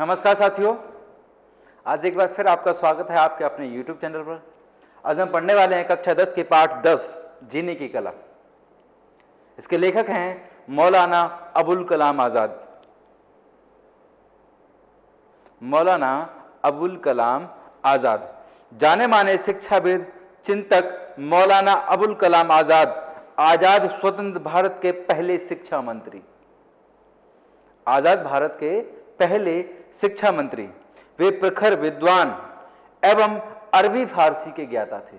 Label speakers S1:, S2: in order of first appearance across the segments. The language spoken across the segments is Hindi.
S1: नमस्कार साथियों, आज एक बार फिर आपका स्वागत है आपके अपने YouTube चैनल पर। आज हम पढ़ने वाले हैं कक्षा 10 के पाठ 10 जीने की कला। इसके लेखक हैं मौलाना अबुल कलाम आज़ाद। मौलाना अबुल कलाम आज़ाद जाने माने शिक्षाविद चिंतक मौलाना अबुल कलाम आज़ाद आजाद स्वतंत्र भारत के पहले शिक्षा मंत्री। आजाद भारत के पहले शिक्षा मंत्री। वे प्रखर विद्वान एवं अरबी फारसी के ज्ञाता थे।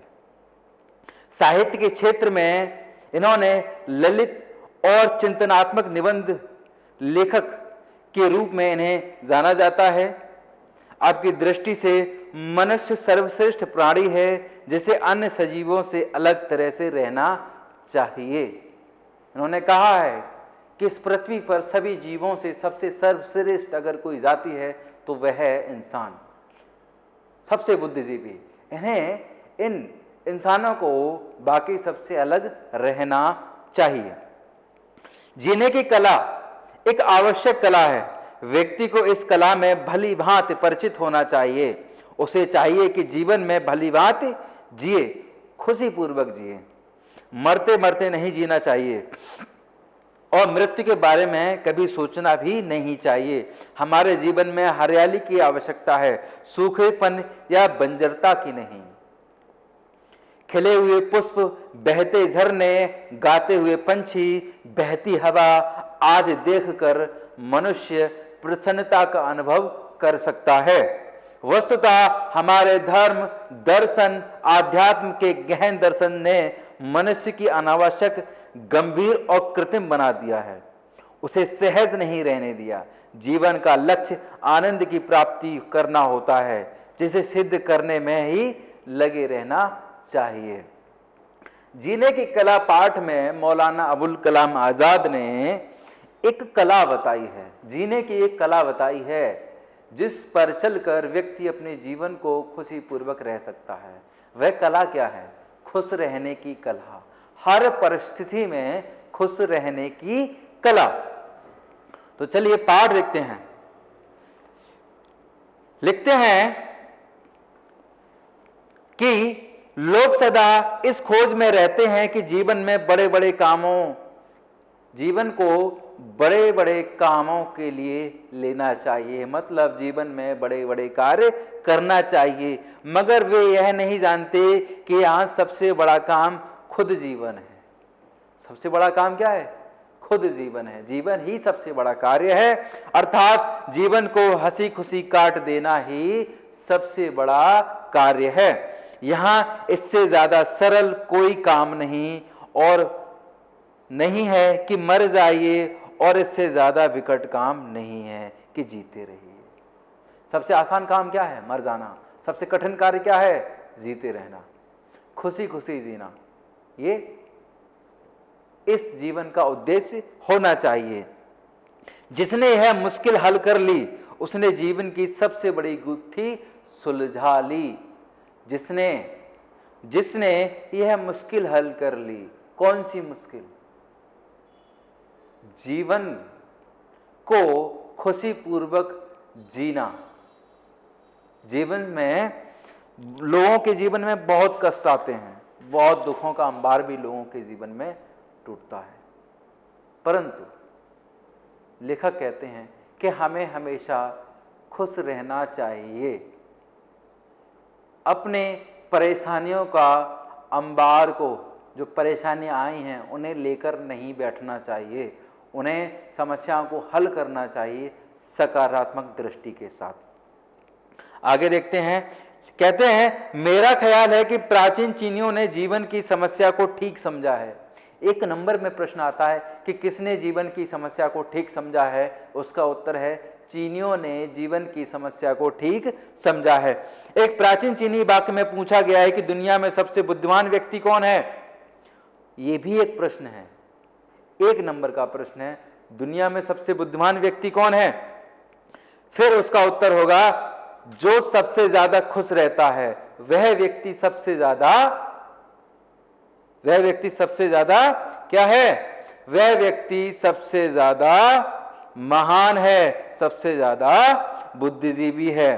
S1: साहित्य के क्षेत्र में इन्होंने ललित और चिंतनात्मक निबंध लेखक के रूप में इन्हें जाना जाता है। आपकी दृष्टि से मनुष्य सर्वश्रेष्ठ प्राणी है जिसे अन्य सजीवों से अलग तरह से रहना चाहिए। इन्होंने कहा है कि इस पृथ्वी पर सभी जीवों से सबसे सर्वश्रेष्ठ अगर कोई जाति है तो वह है इंसान, सबसे बुद्धिजीवी। इन्हें इन इंसानों को बाकी सबसे अलग रहना चाहिए। जीने की कला एक आवश्यक कला है। व्यक्ति को इस कला में भली भांति परिचित होना चाहिए। उसे चाहिए कि जीवन में भली भांति जिए, खुशी पूर्वक जिए। मरते मरते नहीं जीना चाहिए और मृत्यु के बारे में कभी सोचना भी नहीं चाहिए। हमारे जीवन में हरियाली की आवश्यकता है, सूखेपन या बंजरता की नहीं। खिले हुए पुष्प, बहते झरने, गाते हुए पंछी, बहती हवा आदि देखकर मनुष्य प्रसन्नता का अनुभव कर सकता है। वस्तुतः हमारे धर्म, दर्शन, आध्यात्म के गहन दर्शन ने मनुष्य की अनावश्यक, गंभीर और कृत्रिम बना दिया है। उसे सहज नहीं रहने दिया। जीवन का लक्ष्य आनंद की प्राप्ति करना होता है, जिसे सिद्ध करने में ही लगे रहना चाहिए। जीने की कला पाठ में मौलाना अबुल कलाम आज़ाद ने एक कला बताई है। जीने की एक कला बताई है जिस पर चलकर व्यक्ति अपने जीवन को खुशी पूर्वक रह सकता है। वह कला क्या है? खुश रहने की कला। हर परिस्थिति में खुश रहने की कला। तो चलिए पाठ देखते हैं। लिखते हैं कि लोग सदा इस खोज में रहते हैं कि जीवन को बड़े बड़े कामों के लिए लेना चाहिए। मतलब जीवन में बड़े बड़े कार्य करना चाहिए, मगर वे यह नहीं जानते कि यहाँ सबसे बड़ा काम खुद जीवन है। सबसे बड़ा काम क्या है? खुद जीवन है। जीवन ही सबसे बड़ा कार्य है, अर्थात जीवन को हंसी खुशी काट देना ही सबसे बड़ा कार्य है। यहाँ इससे ज्यादा सरल कोई काम नहीं है कि मर जाइए, और इससे ज्यादा विकट काम नहीं है कि जीते रहिए। सबसे आसान काम क्या है? मर जाना। सबसे कठिन कार्य क्या है? जीते रहना, खुशी खुशी जीना। ये इस जीवन का उद्देश्य होना चाहिए। जिसने यह मुश्किल हल कर ली उसने जीवन की सबसे बड़ी गुत्थी सुलझा ली। जिसने यह मुश्किल हल कर ली। कौन सी मुश्किल? जीवन को खुशी पूर्वक जीना। जीवन में लोगों के जीवन में बहुत कष्ट आते हैं, बहुत दुखों का अंबार भी लोगों के जीवन में टूटता है, परंतु लेखक कहते हैं कि हमें हमेशा खुश रहना चाहिए। अपने परेशानियों का अंबार को, जो परेशानियां आई हैं, उन्हें लेकर नहीं बैठना चाहिए। उन्हें समस्याओं को हल करना चाहिए सकारात्मक दृष्टि के साथ। आगे देखते हैं। कहते हैं, मेरा ख्याल है कि प्राचीन चीनियों ने जीवन की समस्या को ठीक समझा है। एक नंबर में प्रश्न आता है कि किसने जीवन की समस्या को ठीक समझा है? उसका उत्तर है चीनियों ने जीवन की समस्या को ठीक समझा है। एक प्राचीन चीनी वाक्य में पूछा गया है कि दुनिया में सबसे बुद्धिमान व्यक्ति कौन है? यह भी एक प्रश्न है, एक नंबर का प्रश्न है। दुनिया में सबसे बुद्धिमान व्यक्ति कौन है? फिर उसका उत्तर होगा जो सबसे ज्यादा खुश रहता है वह व्यक्ति सबसे ज्यादा क्या है? वह व्यक्ति सबसे ज्यादा महान है, सबसे ज्यादा बुद्धिजीवी है।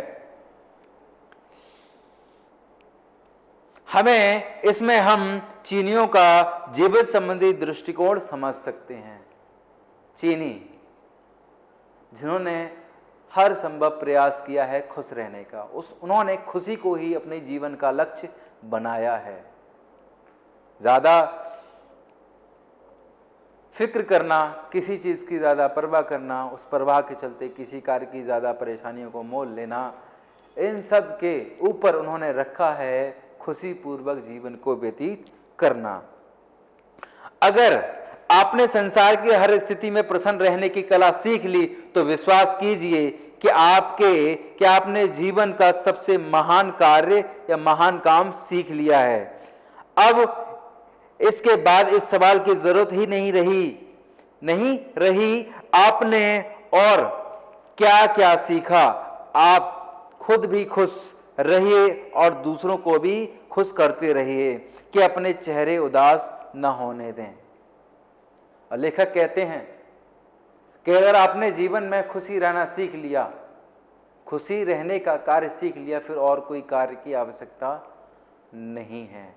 S1: हमें इसमें हम चीनियों का जीवन संबंधी दृष्टिकोण समझ सकते हैं। चीनी जिन्होंने हर संभव प्रयास किया है खुश रहने का, उन्होंने खुशी को ही अपने जीवन का लक्ष्य बनाया है। ज्यादा फिक्र करना, किसी चीज की ज्यादा परवाह करना, उस परवाह के चलते किसी कार्य की ज्यादा परेशानियों को मोल लेना, इन सब के ऊपर उन्होंने रखा है खुशी पूर्वक जीवन को व्यतीत करना। अगर आपने संसार की हर स्थिति में प्रसन्न रहने की कला सीख ली तो विश्वास कीजिए कि आपने जीवन का सबसे महान कार्य या महान काम सीख लिया है। अब इसके बाद इस सवाल की जरूरत ही नहीं रही आपने और क्या क्या सीखा। आप खुद भी खुश रहिए और दूसरों को भी खुश करते रहिए कि अपने चेहरे उदास न होने दें। और लेखक कहते हैं कि अगर आपने जीवन में खुशी रहना सीख लिया, खुशी रहने का कार्य सीख लिया, फिर और कोई कार्य की आवश्यकता नहीं है।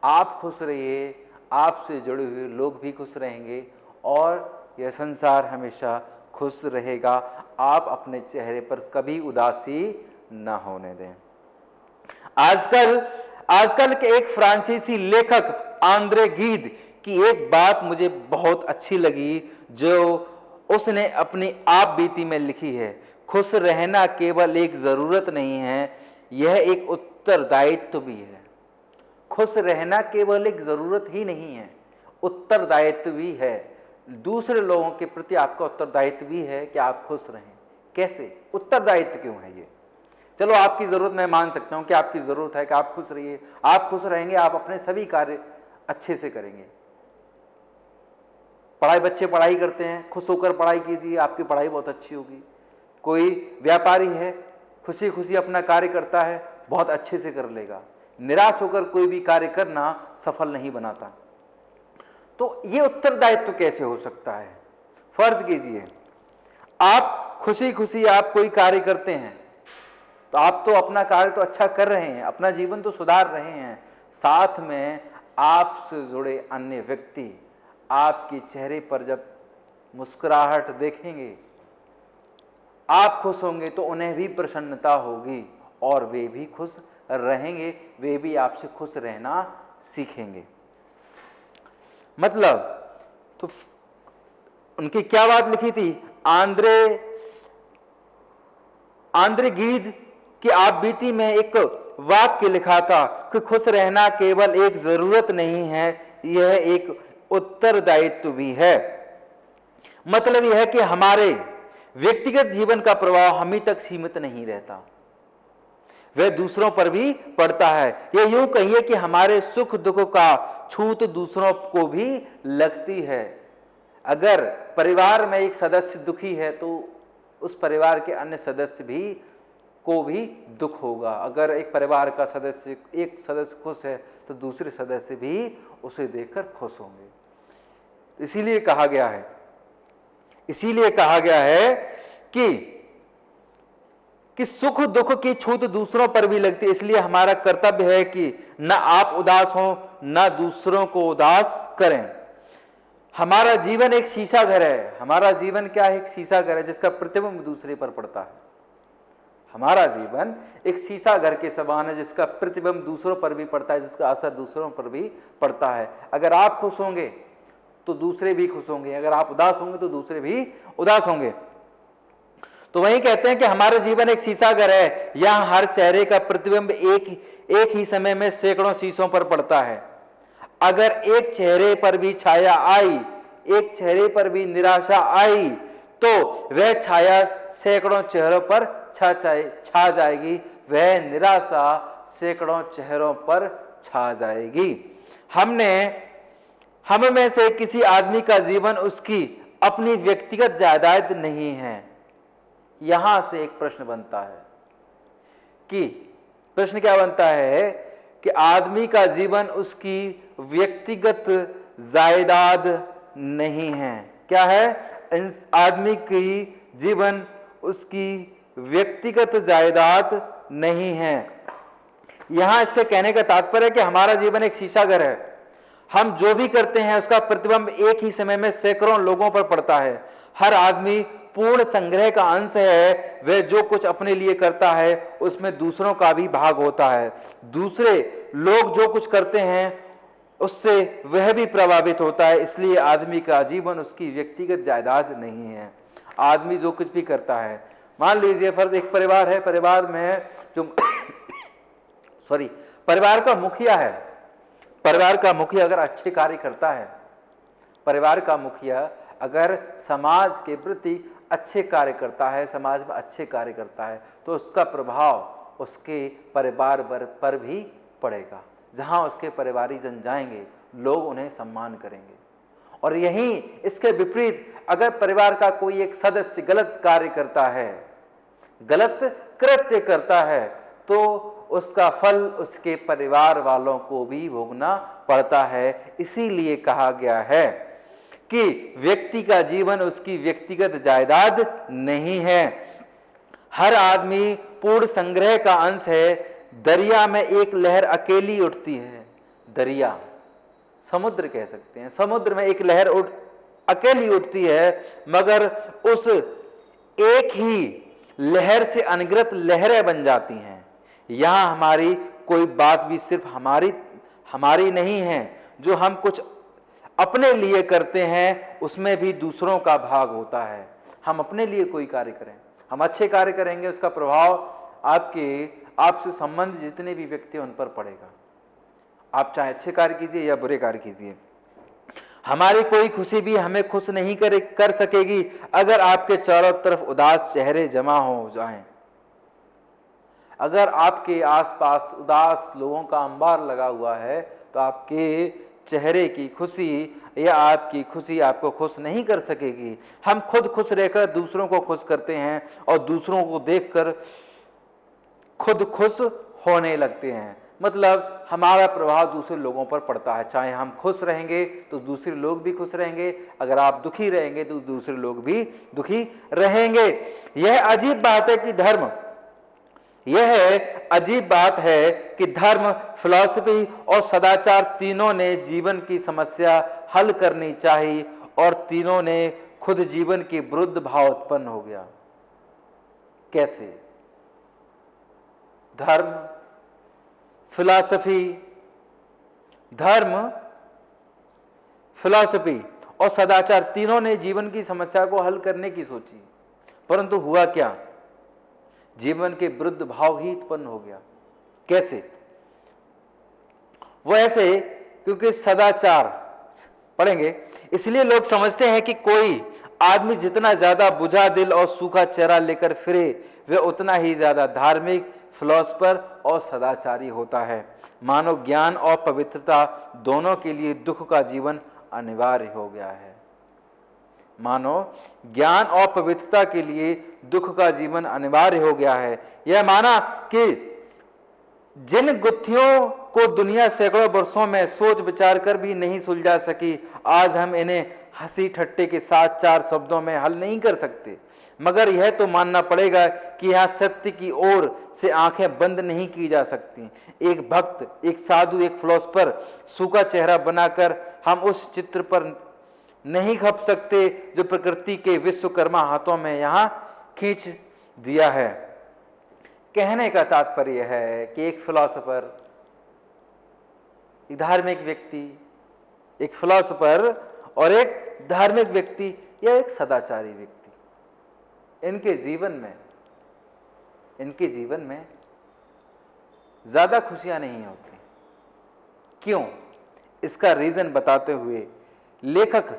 S1: आप खुश रहिए, आपसे जुड़े हुए लोग भी खुश रहेंगे और यह संसार हमेशा खुश रहेगा। आप अपने चेहरे पर कभी उदासी न होने दें। आजकल के एक फ्रांसीसी लेखक आंद्रे गीद की एक बात मुझे बहुत अच्छी लगी जो उसने अपनी आप बीती में लिखी है। खुश रहना केवल एक जरूरत नहीं है, यह एक उत्तरदायित्व भी है। खुश रहना केवल एक जरूरत ही नहीं है, उत्तरदायित्व भी है। दूसरे लोगों के प्रति आपका उत्तरदायित्व भी है कि आप खुश रहें। कैसे उत्तरदायित्व क्यों है ये? चलो आपकी जरूरत मैं मान सकता हूं कि आपकी जरूरत है कि आप खुश रहिए। आप खुश रहेंगे, आप अपने सभी कार्य अच्छे से करेंगे। बच्चे पढ़ाई करते हैं, खुश होकर पढ़ाई कीजिए, आपकी पढ़ाई बहुत अच्छी होगी। कोई व्यापारी है, खुशी खुशी अपना कार्य करता है, बहुत अच्छे से कर लेगा। निराश होकर कोई भी कार्य करना सफल नहीं बनाता। तो ये उत्तरदायित्व कैसे हो सकता है? फर्ज कीजिए आप खुशी खुशी आप कोई कार्य करते हैं, तो आप तो अपना कार्य तो अच्छा कर रहे हैं, अपना जीवन तो सुधार रहे हैं। साथ में आपसे जुड़े अन्य व्यक्ति आपके चेहरे पर जब मुस्कुराहट देखेंगे, आप खुश होंगे तो उन्हें भी प्रसन्नता होगी और वे भी खुश रहेंगे, वे भी आपसे खुश रहना सीखेंगे। मतलब तो उनकी क्या बात लिखी थी? आंद्रे गीद की आप बीती में एक वाक्य लिखा था कि खुश रहना केवल एक जरूरत नहीं है, यह एक उत्तरदायित्व भी है। मतलब यह है कि हमारे व्यक्तिगत जीवन का प्रभाव हम ही तक सीमित नहीं रहता, वह दूसरों पर भी पड़ता है। यह यूं कहिए कि हमारे सुख दुख का छूत दूसरों को भी लगती है। अगर परिवार में एक सदस्य दुखी है तो उस परिवार के अन्य सदस्य को भी दुख होगा। अगर एक परिवार का एक सदस्य खुश है तो दूसरे सदस्य भी उसे देखकर खुश होंगे। इसीलिए कहा गया है कि सुख दुख की छूत दूसरों पर भी लगती है। इसलिए हमारा कर्तव्य है कि न आप उदास हो न दूसरों को उदास करें। हमारा जीवन एक शीशा घर है। हमारा जीवन क्या है? एक शीशा घर है जिसका प्रतिबिंब दूसरे पर पड़ता है। हमारा जीवन एक शीशा घर के समान है जिसका प्रतिबिंब दूसरों पर भी पड़ता है, जिसका असर दूसरों पर भी पड़ता है। अगर आप खुश होंगे तो दूसरे भी खुश होंगे, अगर आप उदास होंगे तो दूसरे भी उदास होंगे। तो वही कहते हैं कि हमारा जीवन एक शीशा घर है, यहां हर चेहरे का प्रतिबिंब एक ही समय में सैकड़ों शीशों पर पड़ता है। अगर एक चेहरे पर भी छाया आई, एक चेहरे पर भी निराशा आई, तो वह छाया सैकड़ों चेहरों पर छा जाएगी, वह निराशा सैकड़ों चेहरों पर छा जाएगी। हम में से किसी आदमी का जीवन उसकी अपनी व्यक्तिगत जायदाद नहीं है। यहां से एक प्रश्न बनता है कि प्रश्न क्या बनता है कि आदमी का जीवन उसकी व्यक्तिगत जायदाद नहीं है। क्या है? आदमी की जीवन उसकी व्यक्तिगत जायदाद नहीं है। यहां इसके कहने का तात्पर्य है कि हमारा जीवन एक शीशाघर है। हम जो भी करते हैं उसका प्रतिबिंब एक ही समय में सैकड़ों लोगों पर पड़ता है। हर आदमी पूर्ण संग्रह का अंश है। वह जो कुछ अपने लिए करता है उसमें दूसरों का भी भाग होता है। दूसरे लोग जो कुछ करते हैं उससे वह भी प्रभावित होता है। इसलिए आदमी का जीवन उसकी व्यक्तिगत जायदाद नहीं है। आदमी जो कुछ भी करता है, मान लीजिए फर्ज एक परिवार है, परिवार में जो परिवार का मुखिया है, परिवार का मुखिया अगर अच्छे कार्य करता है, परिवार का मुखिया अगर समाज के प्रति अच्छे कार्य करता है, समाज में अच्छे कार्य करता है, तो उसका प्रभाव उसके परिवार पर भी पड़ेगा। जहां उसके परिवारीजन जाएंगे लोग उन्हें सम्मान करेंगे। और यहीं इसके विपरीत अगर परिवार का कोई एक सदस्य गलत कार्य करता है, गलत कृत्य करता है, तो उसका फल उसके परिवार वालों को भी भोगना पड़ता है। इसीलिए कहा गया है कि व्यक्ति का जीवन उसकी व्यक्तिगत जायदाद नहीं है। हर आदमी पूर्ण संग्रह का अंश है। दरिया में एक लहर अकेली उठती है। दरिया, समुद्र कह सकते हैं, समुद्र में एक लहर अकेली उठती है, मगर उस एक ही लहर से अनगिनत लहरें बन जाती हैं। यहां हमारी कोई बात भी सिर्फ हमारी नहीं है। जो हम कुछ अपने लिए करते हैं उसमें भी दूसरों का भाग होता है। हम अपने लिए कोई कार्य करें, हम अच्छे कार्य करेंगे, उसका प्रभाव आपसे संबंध जितने भी व्यक्ति हैं उन पर पड़ेगा। आप चाहे अच्छे कार्य कीजिए या बुरे कार्य कीजिए। हमारी कोई खुशी भी हमें खुश नहीं कर सकेगी अगर आपके चारों तरफ उदास चेहरे जमा हो जाएं। अगर आपके आसपास उदास लोगों का अंबार लगा हुआ है तो आपके चेहरे की खुशी या आपकी खुशी आपको खुश नहीं कर सकेगी। हम खुद खुश रहकर दूसरों को खुश करते हैं और दूसरों को देखकर खुद खुश होने लगते हैं। मतलब हमारा प्रभाव दूसरे लोगों पर पड़ता है। चाहे हम खुश रहेंगे तो दूसरे लोग भी खुश रहेंगे, अगर आप दुखी रहेंगे तो दूसरे लोग भी दुखी रहेंगे। यह अजीब बात है कि धर्म, फिलॉसफी और सदाचार तीनों ने जीवन की समस्या हल करनी चाहिए और तीनों ने खुद जीवन के विरुद्ध भाव उत्पन्न हो गया। कैसे? धर्म, फिलॉसफी और सदाचार तीनों ने जीवन की समस्या को हल करने की सोची, परंतु हुआ क्या? जीवन के विरुद्ध भाव ही उत्पन्न हो गया। कैसे? वो ऐसे क्योंकि सदाचार पढ़ेंगे, इसलिए लोग समझते हैं कि कोई आदमी जितना ज्यादा बुझा दिल और सूखा चेहरा लेकर फिरे वह उतना ही ज्यादा धार्मिक, फिलॉसफर और सदाचारी होता है। मानो ज्ञान और पवित्रता दोनों के लिए दुख का जीवन अनिवार्य हो गया है। मानो ज्ञान और पवित्रता के लिए दुख का जीवन अनिवार्य हो गया है। यह माना कि जिन गुत्थियों को दुनिया सैकड़ों वर्षों में सोच विचार कर भी नहीं सुलझा सकी, आज हम इन्हें हंसी ठट्टे के साथ 4 शब्दों में हल नहीं कर सकते। मगर यह तो मानना पड़ेगा कि यहाँ सत्य की ओर से आंखें बंद नहीं की जा सकती। एक भक्त, एक साधु, एक फिलॉसफर सूखा चेहरा बनाकर हम उस चित्र पर नहीं खप सकते जो प्रकृति के विश्वकर्मा हाथों में यहाँ खींच दिया है। कहने का तात्पर्य है कि एक फिलॉसफर, एक धार्मिक व्यक्ति, एक फिलॉसफर और एक धार्मिक व्यक्ति या एक सदाचारी व्यक्ति, इनके जीवन में ज्यादा खुशियां नहीं होती। क्यों? इसका रीजन बताते हुए लेखक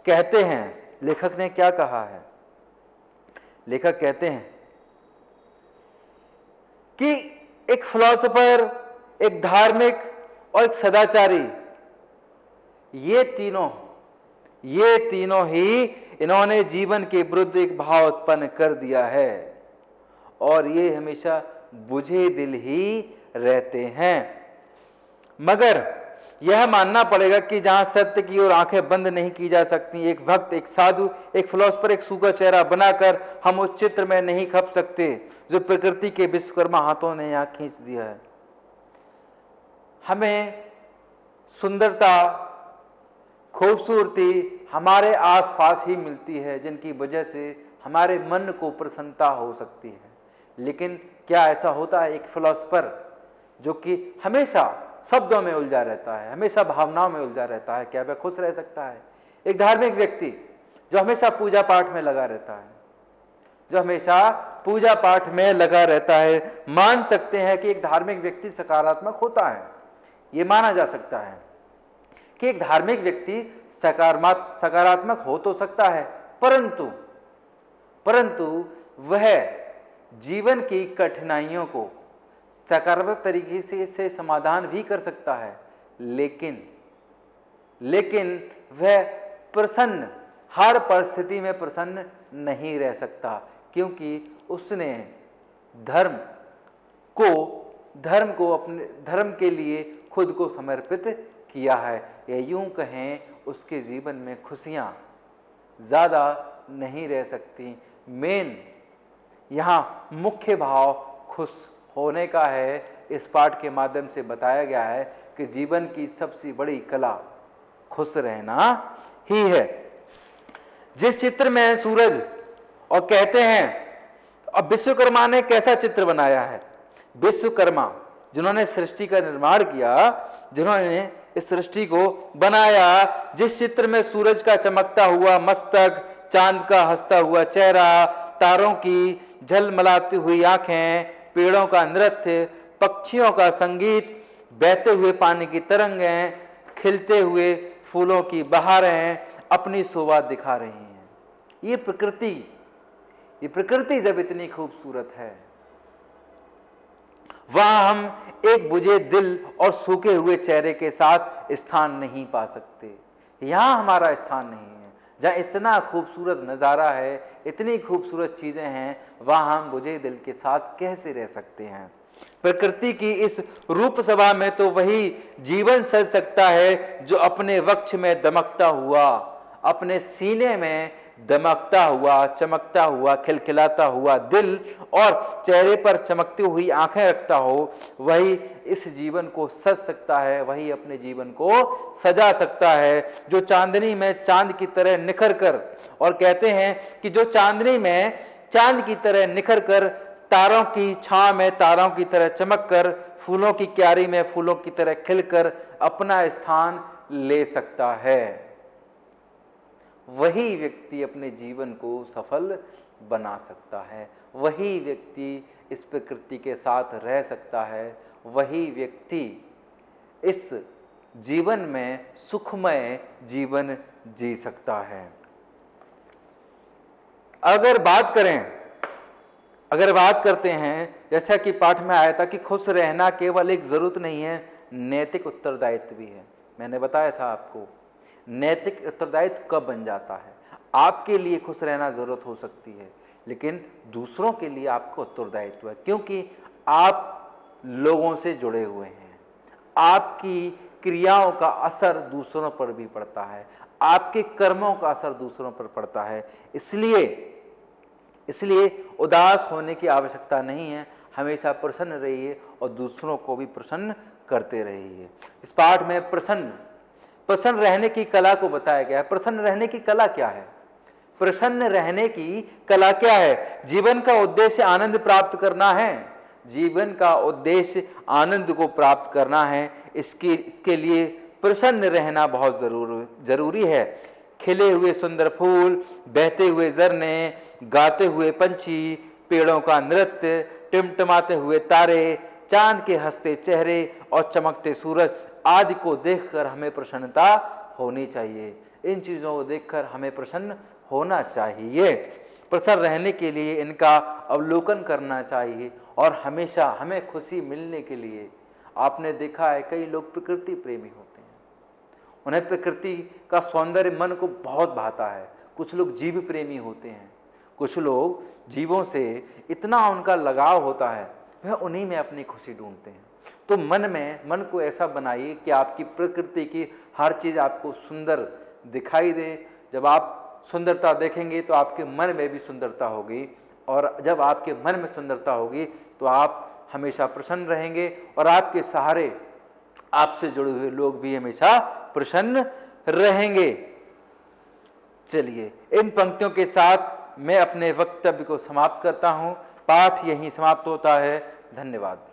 S1: कहते हैं, लेखक ने क्या कहा है? लेखक कहते हैं कि एक फिलॉसफर, एक धार्मिक और एक सदाचारी, ये तीनों ही इन्होंने जीवन के विरुद्ध एक भाव उत्पन्न कर दिया है और ये हमेशा बुझे दिल ही रहते हैं। मगर यह मानना पड़ेगा कि जहां सत्य की ओर आंखें बंद नहीं की जा सकती, एक भक्त, एक साधु, एक फिलोसफर, एक सूखा चेहरा बनाकर हम उस चित्र में नहीं खप सकते जो प्रकृति के विश्वकर्मा हाथों ने यहां खींच दिया है। हमें सुंदरता, खूबसूरती हमारे आसपास ही मिलती है, जिनकी वजह से हमारे मन को प्रसन्नता हो सकती है। लेकिन क्या ऐसा होता है? एक फिलोसफर जो कि हमेशा शब्दों में उलझा रहता है, हमेशा भावनाओं में उलझा रहता है, क्या वह खुश रह सकता है? एक धार्मिक व्यक्ति जो हमेशा पूजा पाठ में लगा रहता है, जो हमेशा पूजा पाठ में लगा रहता है, मान सकते हैं कि एक धार्मिक व्यक्ति सकारात्मक होता है। ये माना जा सकता है कि एक धार्मिक व्यक्ति सकारात्मक हो तो सकता है, परंतु वह जीवन की कठिनाइयों को सकारात्मक तरीके से समाधान भी कर सकता है, लेकिन वह प्रसन्न, हर परिस्थिति में प्रसन्न नहीं रह सकता, क्योंकि उसने धर्म को अपने धर्म के लिए खुद को समर्पित किया है। या यूं कहें, उसके जीवन में खुशियां ज्यादा नहीं रह सकती। मेन यहाँ मुख्य भाव खुश होने का है। इस पाठ के माध्यम से बताया गया है कि जीवन की सबसे बड़ी कला खुश रहना ही है। जिस चित्र में सूरज, और कहते हैं, अब विश्वकर्मा ने कैसा चित्र बनाया है? विश्वकर्मा जिन्होंने सृष्टि का निर्माण किया, जिन्होंने इस सृष्टि को बनाया, जिस चित्र में सूरज का चमकता हुआ मस्तक, चांद का हंसता हुआ चेहरा, तारों की झलमलाती हुई आंखें, पेड़ों का नृत्य, पक्षियों का संगीत, बहते हुए पानी की तरंगें, खिलते हुए फूलों की बहारें अपनी शोभा दिखा रही हैं। ये प्रकृति जब इतनी खूबसूरत है, वहां हम एक बुझे दिल और सूखे हुए चेहरे के साथ स्थान नहीं पा सकते। यहां हमारा स्थान नहीं है। जहां इतना खूबसूरत नज़ारा है, इतनी खूबसूरत चीजें हैं, वहां हम बुझे दिल के साथ कैसे रह सकते हैं? प्रकृति की इस रूप सभा में तो वही जीवन सज सकता है जो अपने वक्ष में दमकता हुआ, अपने सीने में दमकता हुआ, चमकता हुआ, खिलखिलाता हुआ दिल और चेहरे पर चमकती हुई आंखें रखता हो। वही इस जीवन को सज सकता है, वही अपने जीवन को सजा सकता है, जो चांदनी में चांद की तरह निखर कर, और कहते हैं कि जो चांदनी में चांद की तरह निखर कर, तारों की छांव में तारों की तरह चमक कर, फूलों की क्यारी में फूलों की तरह खिलकर अपना स्थान ले सकता है। वही व्यक्ति अपने जीवन को सफल बना सकता है, वही व्यक्ति इस प्रकृति के साथ रह सकता है, वही व्यक्ति इस जीवन में सुखमय जीवन जी सकता है। अगर बात करते हैं, जैसा कि पाठ में आया था कि खुश रहना केवल एक जरूरत नहीं है, नैतिक उत्तरदायित्व भी है। मैंने बताया था आपको, नैतिक उत्तरदायित्व कब बन जाता है? आपके लिए खुश रहना जरूरत हो सकती है, लेकिन दूसरों के लिए आपका उत्तरदायित्व है, क्योंकि आप लोगों से जुड़े हुए हैं। आपकी क्रियाओं का असर दूसरों पर भी पड़ता है, आपके कर्मों का असर दूसरों पर पड़ता है। इसलिए उदास होने की आवश्यकता नहीं है। हमेशा प्रसन्न रहिए और दूसरों को भी प्रसन्न करते रहिए। इस पाठ में प्रसन्न रहने की कला को बताया गया है। प्रसन्न रहने की कला क्या है? प्रसन्न रहने की कला क्या है? जीवन का उद्देश्य आनंद प्राप्त करना है। जीवन का उद्देश्य आनंद को प्राप्त करना है। इसके लिए प्रसन्न रहना बहुत जरूरी है। खिले हुए सुंदर फूल, बहते हुए झरने, गाते हुए पंछी, पेड़ों का नृत्य, टिमटिमाते हुए तारे, चांद के हंसते चेहरे और चमकते सूरज आदि को देखकर हमें प्रसन्नता होनी चाहिए। इन चीज़ों को देखकर हमें प्रसन्न होना चाहिए। प्रसन्न रहने के लिए इनका अवलोकन करना चाहिए और हमेशा हमें खुशी मिलने के लिए, आपने देखा है कई लोग प्रकृति प्रेमी होते हैं, उन्हें प्रकृति का सौंदर्य मन को बहुत भाता है। कुछ लोग जीव प्रेमी होते हैं, कुछ लोग जीवों से इतना उनका लगाव होता है, वह उन्हीं में अपनी खुशी ढूंढते हैं। तो मन को ऐसा बनाइए कि आपकी प्रकृति की हर चीज़ आपको सुंदर दिखाई दे। जब आप सुंदरता देखेंगे तो आपके मन में भी सुंदरता होगी, और जब आपके मन में सुंदरता होगी तो आप हमेशा प्रसन्न रहेंगे, और आपके सहारे आपसे जुड़े हुए लोग भी हमेशा प्रसन्न रहेंगे। चलिए, इन पंक्तियों के साथ मैं अपने वक्तव्य को समाप्त करता हूं। पाठ यहीं समाप्त होता है। धन्यवाद।